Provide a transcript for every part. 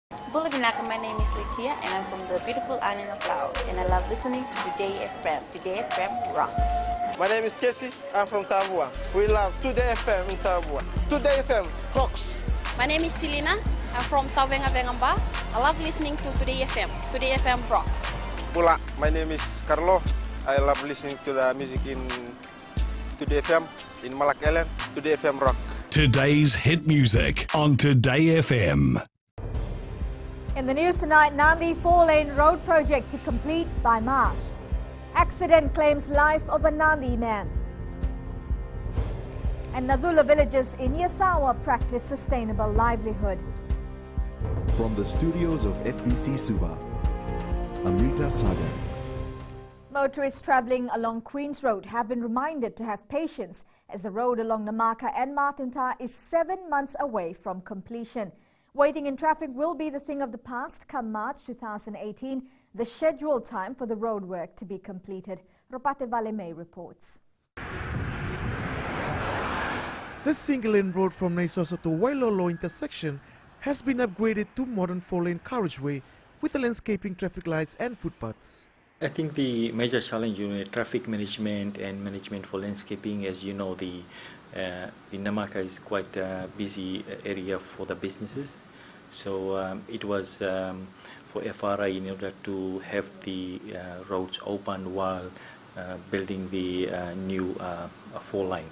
Bulavinaka, my name is Litia and I'm from the beautiful island of Laos and I love listening to Today FM. Today FM rocks. My name is Casey, I'm from Tabua. We love Today FM in Tabua. Today FM rocks. My name is Selina, I'm from Tavenga Vengamba. I love listening to Today FM. Today FM rocks. Pula, my name is Carlo. I love listening to the music in Today FM, in Malak Island. Today FM rock. Today's hit music on Today FM. In the news tonight, Nandi 4-lane road project to complete by March. Accident claims life of a Nandi man. And Nadula villagers in Yasawa practice sustainable livelihood. From the studios of FBC Suba, Amrita Sagar. Motorists travelling along Queen's Road have been reminded to have patience as the road along Namaka and Matintar is 7 months away from completion. Waiting in traffic will be the thing of the past come March 2018, the scheduled time for the roadwork to be completed. Ropate Valeme reports. The single-lane road from Naisoso to Wailolo intersection has been upgraded to modern 4-lane carriageway with the landscaping traffic lights and footpaths. I think the major challenge in traffic management and management for landscaping, as you know, the Namaka is quite a busy area for the businesses. So it was for FRI in order to have the roads open while building the new 4-line.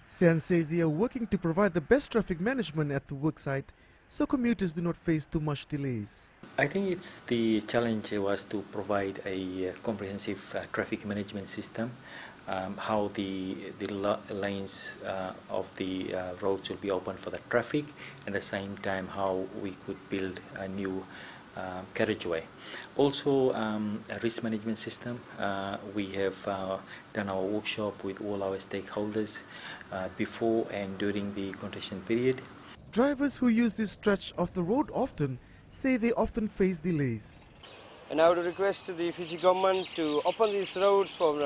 Sian says they are working to provide the best traffic management at the worksite so commuters do not face too much delays. I think it's the challenge was to provide a comprehensive traffic management system, how the lanes of the roads will be open for the traffic, and at the same time how we could build a new carriageway. Also a risk management system. We have done our workshop with all our stakeholders before and during the congestion period. Drivers who use this stretch of the road often say they often face delays. And I would request the Fiji government to open these roads from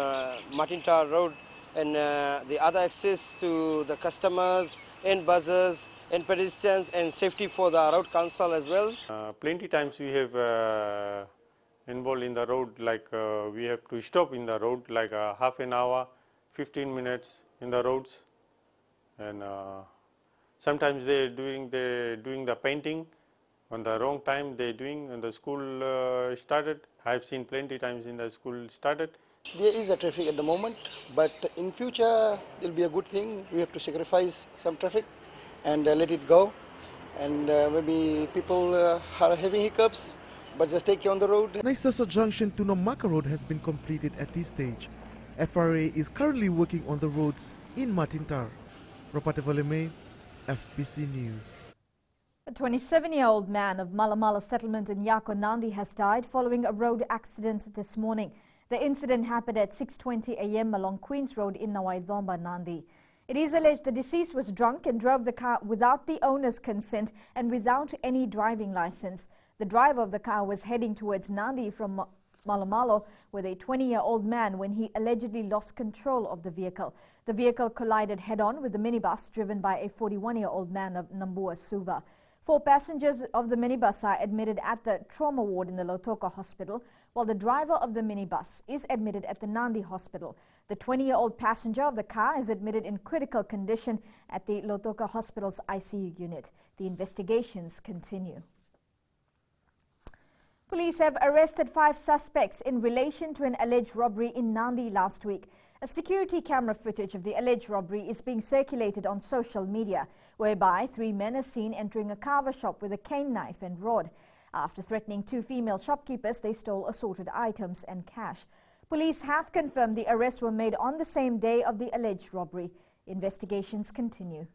Matintar Road and the other access to the customers and buses and pedestrians and safety for the road council as well. Plenty times we have involved in the road, like we have to stop in the road like half an hour, 15 minutes in the roads, and sometimes they're doing the painting on the wrong time. They're doing when the school started. I've seen plenty times in the school started. There is a traffic at the moment, but in future it'll be a good thing. We have to sacrifice some traffic and let it go. And maybe people are having hiccups, but just take you on the road. Naisoso Junction to Namaka Road has been completed at this stage. FRA is currently working on the roads in Matintar. Ropate Valeme, FBC News. A 27-year-old man of Malamala settlement in Yako Nandi has died following a road accident this morning. The incident happened at 6:20 a.m. along Queen's Road in Nawaidomba, Nandi. It is alleged the deceased was drunk and drove the car without the owner's consent and without any driving license. The driver of the car was heading towards Nandi from Malamalo with a 20-year-old man when he allegedly lost control of the vehicle. The vehicle collided head-on with the minibus driven by a 41-year-old man of Nambua Suva. 4 passengers of the minibus are admitted at the trauma ward in the Lautoka Hospital, while the driver of the minibus is admitted at the Nandi Hospital. The 20-year-old passenger of the car is admitted in critical condition at the Lautoka Hospital's ICU unit. The investigations continue. Police have arrested 5 suspects in relation to an alleged robbery in Nandi last week. A security camera footage of the alleged robbery is being circulated on social media, whereby 3 men are seen entering a carver shop with a cane knife and rod. After threatening 2 female shopkeepers, they stole assorted items and cash. Police have confirmed the arrests were made on the same day of the alleged robbery. Investigations continue.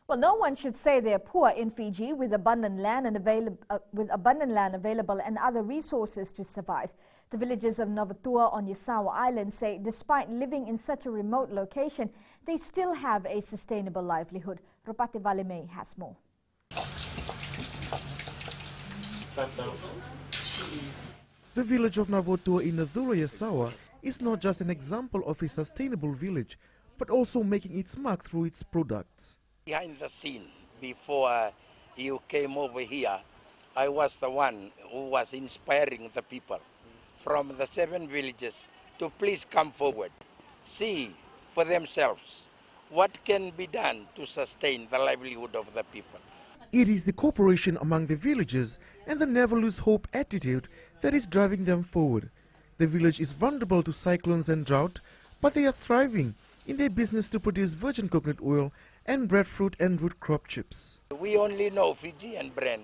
Well, no one should say they're poor in Fiji with abundant land available and other resources to survive. The villagers of Novatua on Yasawa Island say despite living in such a remote location, they still have a sustainable livelihood. Ropate Valeme has more. The village of Novatua in Nadura Yasawa is not just an example of a sustainable village, but also making its mark through its products. Behind the scene, before you came over here, I was the one who was inspiring the people from the 7 villages to please come forward, see for themselves what can be done to sustain the livelihood of the people. It is the cooperation among the villagers and the never lose hope attitude that is driving them forward. The village is vulnerable to cyclones and drought, but they are thriving in their business to produce virgin coconut oil and breadfruit and root crop chips. We only know Fijian brand,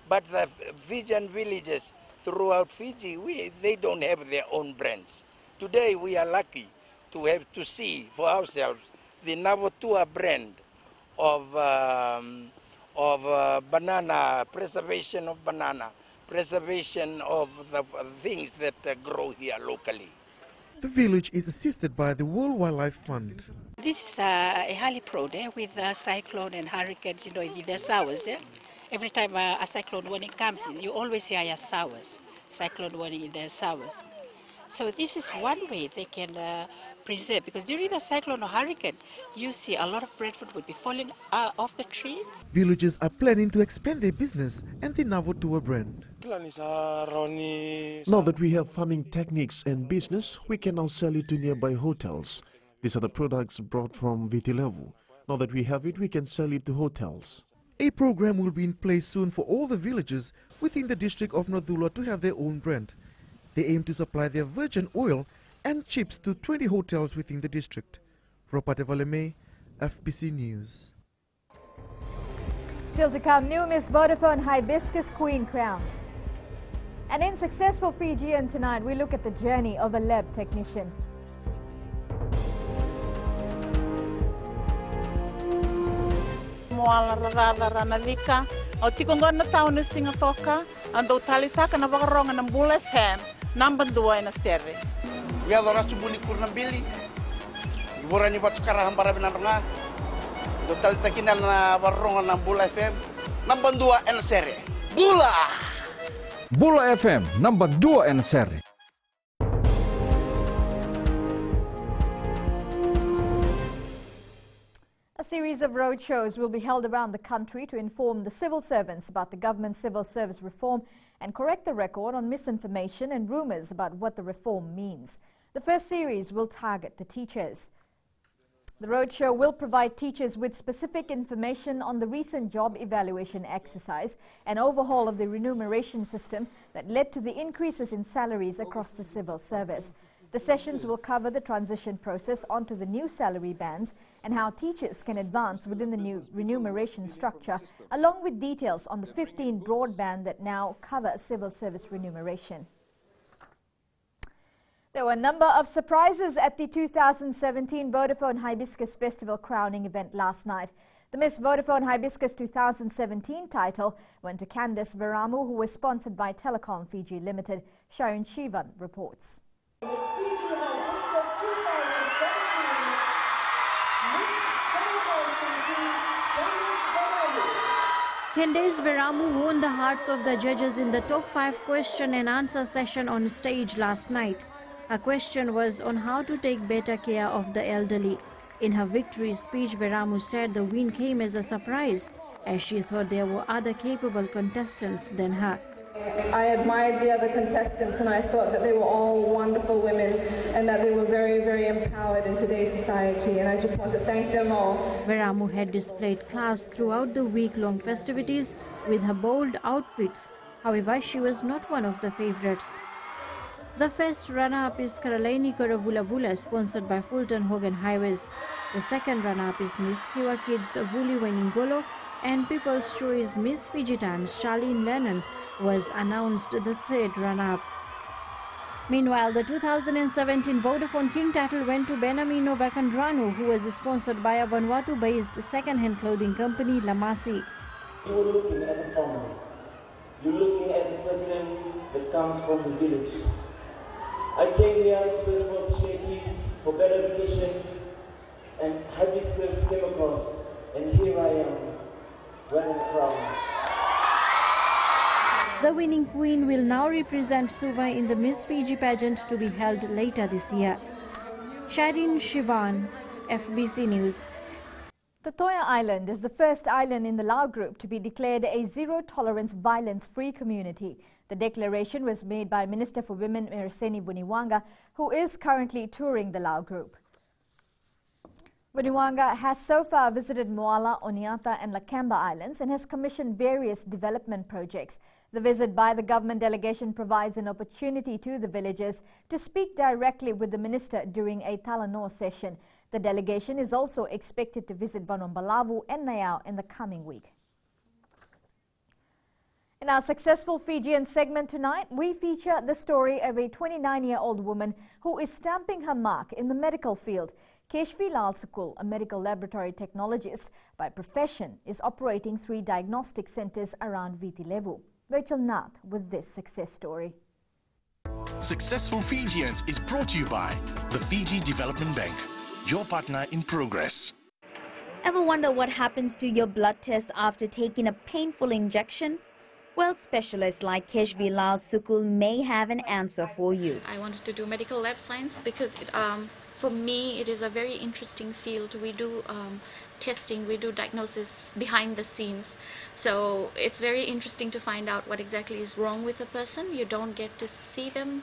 but the Fijian villages throughout Fiji, they don't have their own brands. Today we are lucky to have to see for ourselves the Navotua brand of banana, preservation of banana, preservation of the things that grow here locally. The village is assisted by the World Wildlife Fund. This is a highly prone with cyclone and hurricanes, with the showers. Every time a cyclone warning comes, you always hear showers, cyclone warning in the showers. So this is one way they can preserve, because during the cyclone or hurricane, you see a lot of breadfruit would be falling off the tree. Villagers are planning to expand their business and the Navotua brand. Now that we have farming techniques and business, we can now sell it to nearby hotels. These are the products brought from Vitilevu. Now that we have it, we can sell it to hotels. A program will be in place soon for all the villages within the district of Nadula to have their own brand. They aim to supply their virgin oil and chips to 20 hotels within the district. Ropate Valeme, FBC News. Still to come, new Miss Vodafone Hibiscus Queen crowned. And in Successful Fijian tonight, we look at the journey of a lab technician. Moala ranalika, o tikongona taunu singatoka, ando talitaka na wakaronga ng Bull FM, number 2 na sere. Ya dora subuni kurnambili. Iborani batukara hambara binaranga. Do talitakina na wakaronga ng Bull FM, number 2 na sere. Bula! Bula FM, number 2 na sere. A series of road shows will be held around the country to inform the civil servants about the government civil service reform and correct the record on misinformation and rumours about what the reform means. The first series will target the teachers. The roadshow will provide teachers with specific information on the recent job evaluation exercise and overhaul of the remuneration system that led to the increases in salaries across the civil service. The sessions will cover the transition process onto the new salary bands and how teachers can advance within the new remuneration structure, along with details on the 15 broad band that now cover civil service remuneration. There were a number of surprises at the 2017 Vodafone Hibiscus Festival crowning event last night. The Miss Vodafone Hibiscus 2017 title went to Candice Veramu, who was sponsored by Telecom Fiji Limited. Sharon Shivan reports. Candice Veramu won the hearts of the judges in the top 5 question and answer session on stage last night. Her question was on how to take better care of the elderly. In her victory speech, Veramu said the win came as a surprise, as she thought there were other capable contestants than her. I admired the other contestants and I thought that they were all wonderful women and that they were very, very empowered in today's society, and I just want to thank them all. Veramu had displayed class throughout the week-long festivities with her bold outfits. However, she was not one of the favorites. The first runner-up is Karalaini Karavula, sponsored by Fulton Hogan Highways. The second runner-up is Miss Kiwa Kids Vuli Weningolo, and People's Choice Miss Fiji Times Charlene Lennon was announced the third runner-up. Meanwhile, the 2017 Vodafone King title went to Benamino Bakandranu, who was sponsored by a Vanuatu-based second-hand clothing company, Lamasi. You're looking at the farmer. You're looking at the person that comes from the village. I came here to search for opportunities, for better education, and Hibiscus came across, and here I am, wearing a crown. The winning queen will now represent Suva in the Miss Fiji pageant to be held later this year. Shireen Shivan, FBC News. The Toya Island is the first island in the Lao group to be declared a zero-tolerance violence-free community. The declaration was made by Minister for Women Mereseni Vuniwanga, who is currently touring the Lao group. Vuniwanga has so far visited Moala, Oniata and Lakemba Islands and has commissioned various development projects. The visit by the government delegation provides an opportunity to the villagers to speak directly with the minister during a Talanoa session. The delegation is also expected to visit Vanumbalavu and Nayao in the coming week. In our successful Fijian segment tonight, we feature the story of a 29-year-old woman who is stamping her mark in the medical field. Keshvi Lalsukul, a medical laboratory technologist by profession, is operating 3 diagnostic centers around Viti Levu. Rachel Nath with this success story. Successful Fijians is brought to you by the Fiji Development Bank, your partner in progress. Ever wonder what happens to your blood test after taking a painful injection? Well, specialists like Keshvi Lalsukul may have an answer for you. I wanted to do medical lab science because for me it is a very interesting field. We do testing, we do diagnosis behind the scenes. So it's very interesting to find out what exactly is wrong with a person. You don't get to see them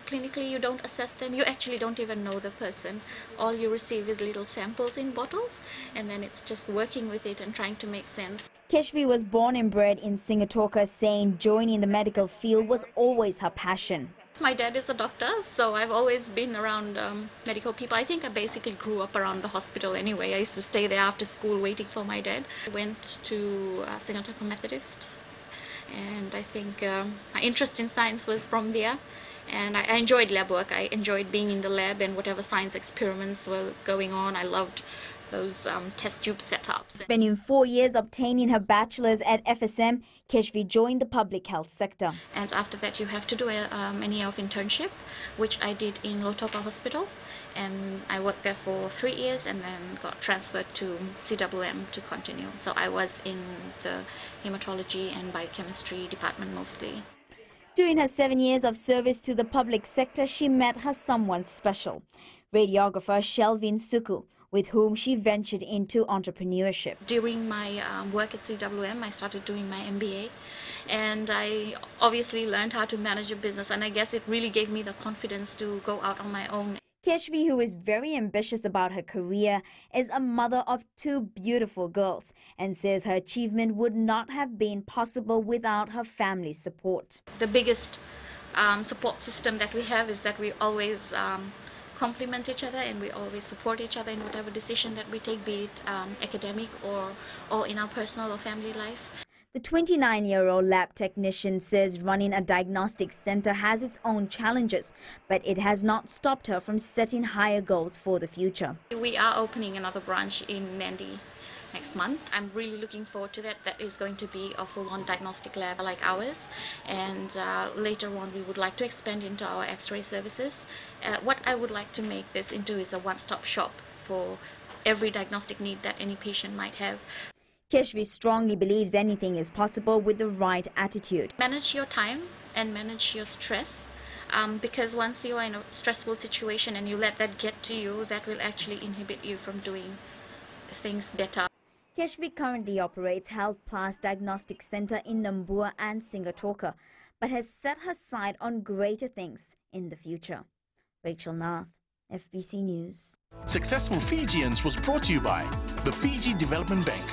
clinically, you don't assess them, you actually don't even know the person. All you receive is little samples in bottles, and then it's just working with it and trying to make sense. Keshvi was born and bred in Singatoka, saying joining the medical field was always her passion. My dad is a doctor, so I've always been around medical people. I think I basically grew up around the hospital anyway. I used to stay there after school waiting for my dad. I went to Singatoka Methodist, and I think my interest in science was from there. And I enjoyed lab work. I enjoyed being in the lab and whatever science experiments was going on. I loved those test tube setups. Spending 4 years obtaining her bachelor's at FSM, Keshvi joined the public health sector. And after that you have to do an year of internship, which I did in Lautoka Hospital. And I worked there for 3 years and then got transferred to CWM to continue. So I was in the hematology and biochemistry department mostly. During her 7 years of service to the public sector, she met her someone special, radiographer Shelvin Suku, with whom she ventured into entrepreneurship. During my work at CWM, I started doing my MBA, and I obviously learned how to manage a business, and I guess it really gave me the confidence to go out on my own. Keshvi, who is very ambitious about her career, is a mother of 2 beautiful girls and says her achievement would not have been possible without her family's support. The biggest support system that we have is that we always complement each other and we always support each other in whatever decision that we take, be it academic or in our personal or family life. The 29-year-old lab technician says running a diagnostic center has its own challenges, but it has not stopped her from setting higher goals for the future. We are opening another branch in Nandi next month. I'm really looking forward to that. That is going to be a full-on diagnostic lab like ours, and later on we would like to expand into our X-ray services. What I would like to make this into is a one-stop shop for every diagnostic need that any patient might have. Keshvi strongly believes anything is possible with the right attitude. Manage your time and manage your stress, because once you are in a stressful situation and you let that get to you, that will actually inhibit you from doing things better. Keshvi currently operates Health Plus Diagnostic Center in Nambua and Singatoka, but has set her sight on greater things in the future. Rachel Nath, FBC News. Successful Fijians was brought to you by the Fiji Development Bank,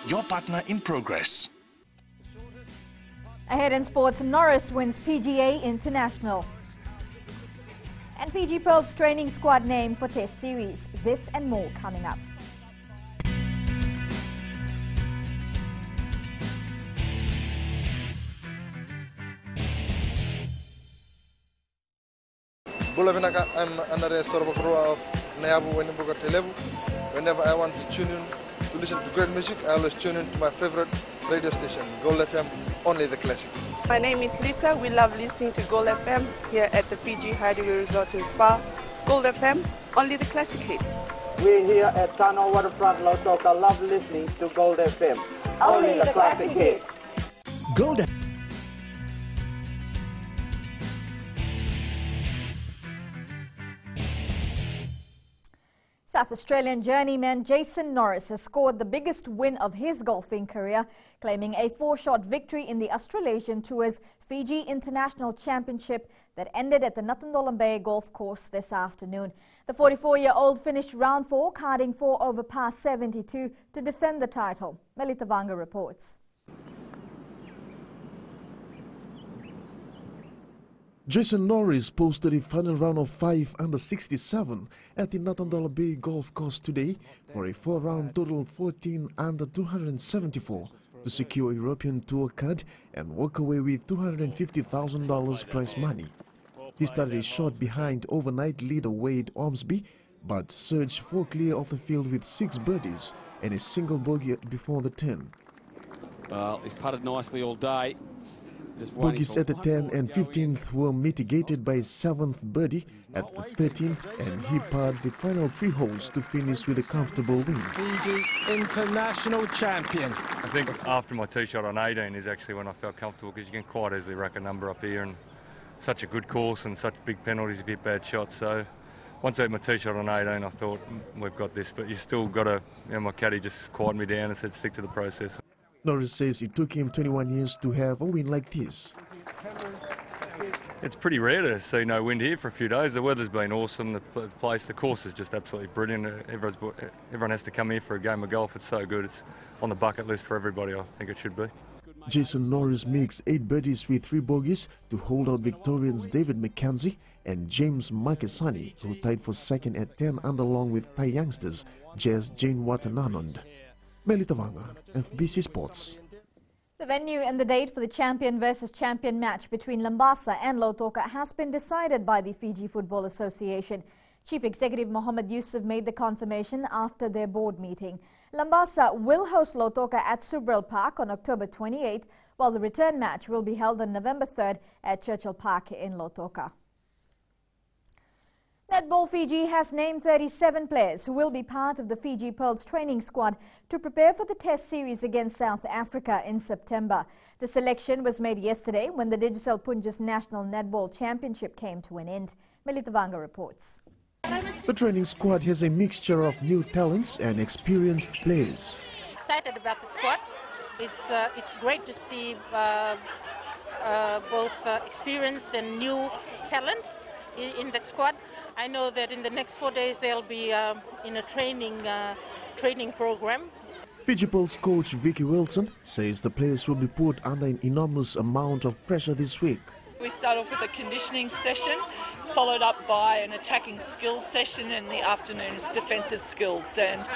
your partner in progress. Ahead in sports, Norris wins PGA International. And Fiji Pearls training squad name for Test Series. This and more coming up. I'm under a sort of of Nayabu Level. Whenever I want to tune in to listen to great music, I always tune in to my favorite radio station, Gold FM, only the classic. My name is Lita. We love listening to Gold FM here at the Fiji Hideaway Resort and Spa. Gold FM, only the classic hits. We here at Tano Waterfront Lautoka love listening to Gold FM, only the classic hits. Gold FM. South Australian journeyman Jason Norris has scored the biggest win of his golfing career, claiming a 4-shot victory in the Australasian Tour's Fiji International Championship that ended at the Nuttall Bay Golf Course this afternoon. The 44-year-old finished round 4, carding 4 over par 72 to defend the title. Melita Vanga reports. Jason Norris posted a final round of 5 under 67 at the Nuttall Bay Golf Course today for a 4-round total 14 under 274 to secure a European Tour card and walk away with $250,000 prize money. He started a shot behind overnight leader Wade Ormsby, but surged 4 clear of the field with 6 birdies and a single bogey before the 10. Well, he's putted nicely all day. Bogeys at the 10th and 15th were mitigated by his 7th birdie at the 13th, and he parred the final 3 holes to finish with a comfortable win. Fiji International champion. I think after my tee shot on 18 is actually when I felt comfortable, because you can quite easily rack a number up here, and such a good course and such big penalties if you hit bad shots. So once I hit my tee shot on 18, I thought, we've got this, but you still got to, my caddy just quieted me down and said stick to the process. Norris says it took him 21 years to have a win like this. It's pretty rare to see no wind here for a few days. The weather's been awesome. The place, the course is just absolutely brilliant. Everyone has to come here for a game of golf. It's so good. It's on the bucket list for everybody. I think it should be. Jason Norris makes 8 birdies with 3 bogeys to hold out Victorians David McKenzie and James Marquesani, who tied for second at 10 under along with Thai youngsters Jazz Jane Watananand. Melita Vanga, FBC Sports. The venue and the date for the champion versus champion match between Lambasa and Lautoka has been decided by the Fiji Football Association. Chief Executive Mohammed Yusuf made the confirmation after their board meeting. Lambasa will host Lautoka at Subrel Park on October 28, while the return match will be held on November 3rd at Churchill Park in Lautoka. Netball Fiji has named 37 players who will be part of the Fiji Pearls training squad to prepare for the Test series against South Africa in September. The selection was made yesterday when the Digicel Punjab National Netball Championship came to an end. Melita Vanga reports. The training squad has a mixture of new talents and experienced players. Excited about the squad. It's great to see both experience and new talent in that squad. I know that in the next 4 days they'll be in a training program. Fiji Pearls coach Vicky Wilson says the players will be put under an enormous amount of pressure this week. We start off with a conditioning session, followed up by an attacking skills session, in the afternoons defensive skills, and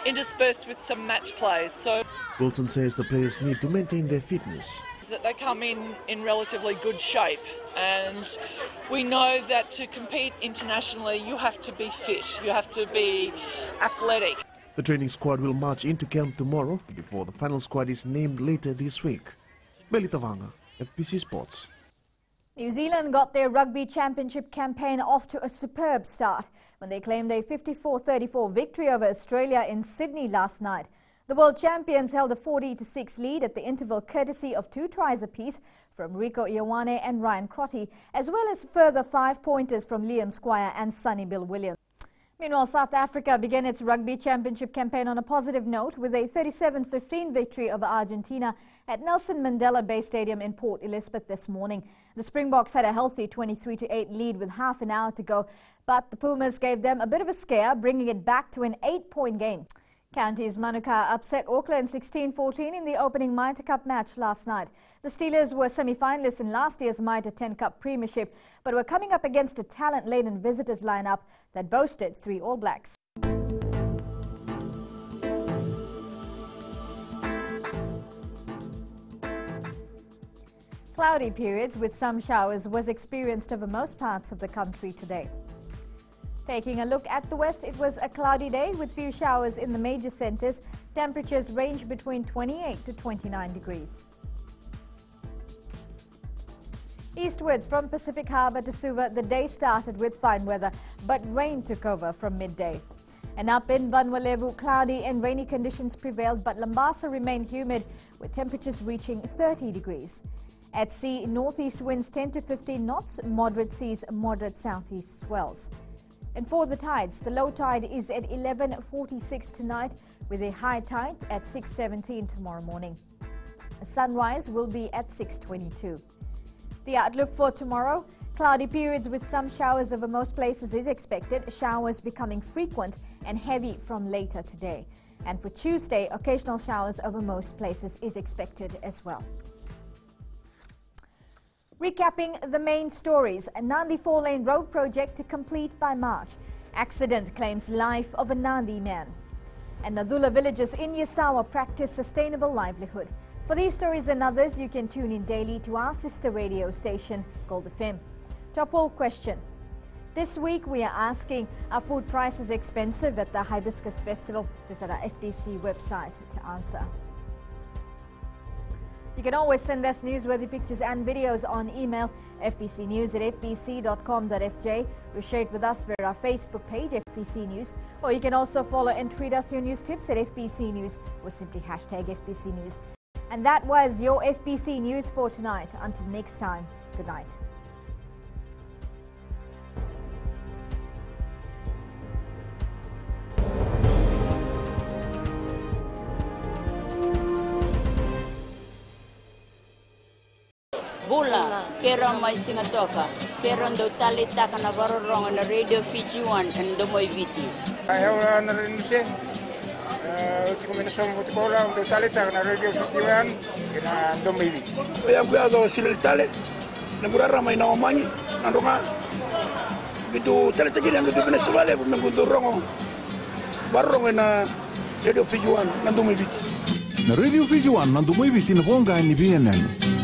interspersed with some match plays. So Wilson says the players need to maintain their fitness. That they come in relatively good shape, and we know that to compete internationally you have to be fit, you have to be athletic. The training squad will march into camp tomorrow before the final squad is named later this week. Melita Vanga, FBC Sports. New Zealand got their rugby championship campaign off to a superb start when they claimed a 54-34 victory over Australia in Sydney last night. The world champions held a 40-6 lead at the interval courtesy of 2 tries apiece from Rico Ioane and Ryan Crotty, as well as further 5-pointers from Liam Squire and Sonny Bill Williams. Meanwhile, South Africa began its rugby championship campaign on a positive note with a 37-15 victory over Argentina at Nelson Mandela Bay Stadium in Port Elizabeth this morning. The Springboks had a healthy 23-8 lead with half an hour to go, but the Pumas gave them a bit of a scare, bringing it back to an 8-point game. Counties Manuka upset Auckland 16-14 in the opening Mitre Cup match last night. The Steelers were semi-finalists in last year's Mitre 10 Cup premiership, but were coming up against a talent-laden visitors lineup that boasted 3 All Blacks. Cloudy periods with some showers was experienced over most parts of the country today. Taking a look at the west, it was a cloudy day with few showers in the major centres. Temperatures range between 28 to 29 degrees. Eastwards from Pacific Harbour to Suva, the day started with fine weather, but rain took over from midday. And up in Vanuatu, cloudy and rainy conditions prevailed, but Lambasa remained humid with temperatures reaching 30 degrees. At sea, northeast winds 10 to 15 knots, moderate seas, moderate southeast swells. And for the tides, the low tide is at 11:46 tonight with a high tide at 6:17 tomorrow morning. Sunrise will be at 6:22. The outlook for tomorrow, cloudy periods with some showers over most places is expected, showers becoming frequent and heavy from later today. And for Tuesday, occasional showers over most places is expected as well. Recapping the main stories, Nandi 4-lane road project to complete by March. Accident claims life of a Nandi man. And Nadula villagers in Yasawa practice sustainable livelihood. For these stories and others, you can tune in daily to our sister radio station, Gold FM. To our poll question. This week we are asking, are food prices expensive at the Hibiscus Festival? Visit our FBC website to answer. You can always send us newsworthy pictures and videos on email, fbcnews@fbc.com.fj. Or share it with us via our Facebook page, FBC News. Or you can also follow and tweet us your news tips at FBC News or simply hashtag FBC News. And that was your FBC News for tonight. Until next time, good night. Bula, kera mai singatoka, kera ndo talita kana varorong na radio Fiji 1 and ndo moi viti. Ayaw na rin siya. Kung minasama mo tikola, ndo talita kana radio Fiji 1 kina ndo moi viti. Kaya kuya zo sila tale, nagurara may nawamanyi, nando nga. Gitu talita gini ang gitu pinasawale, nagundo rongo. Barong na radio Fiji 1 nando moi viti. Na radio Fiji 1 nando moi viti na bonga ni BNN.